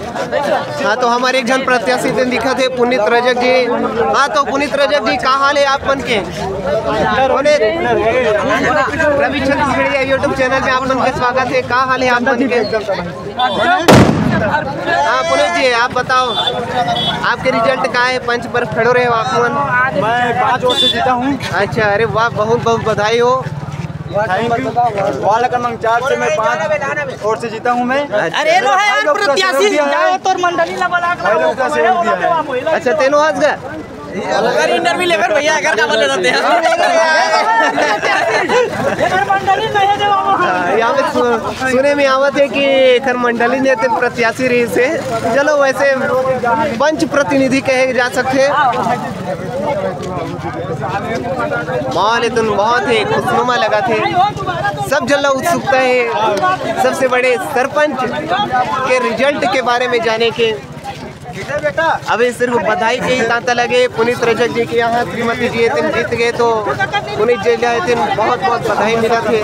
हाँ तो हमारे एक जन प्रत्याशी दिन दिखा थे पुनीत रजक जी। हाँ तो पुनीत रजक जी का हाल है आप बन के रवि छत्तीसगढ़िया यूट्यूब चैनल में आप बन के स्वागत है। का हाल है आप बन के? हाँ पुनीत जी आप बताओ आपके रिजल्ट का है? पंच पर खड़ो रहे हो आप? मैं 5 वोट से जीता हूँ। अच्छा अरे वाह बहुत बहुत बधाई हो। Thank you. वार्ड क्रमांक 4 से मैं 5 वोट से जीता हूँ मैं। अरे लो है यार प्रत्याशी जाओ तो मंडली ना बना के। अच्छा तेनो आज गा अगर इंटरव्यू लेकर भैया अगर का बोले रहते हैं मंडली नहीं जवाब यहाँ में सुने में आवत है कि खर मंडली ने तेन प्रत्याशी रही से चलो वैसे पंच प्रतिनिधि कहे जा सकते। माहौल इतन बहुत है खुशनुमा लगा थे। सब जल्ला उत्सुकता है सबसे बड़े सरपंच के रिजल्ट के बारे में जाने के। अभी सिर्फ बधाई के ही तांता लगे पुनीत रजक जी के यहाँ श्रीमती जी तीन जीत गए तो पुनीत जी तीन बहुत बहुत बधाई मिला थे।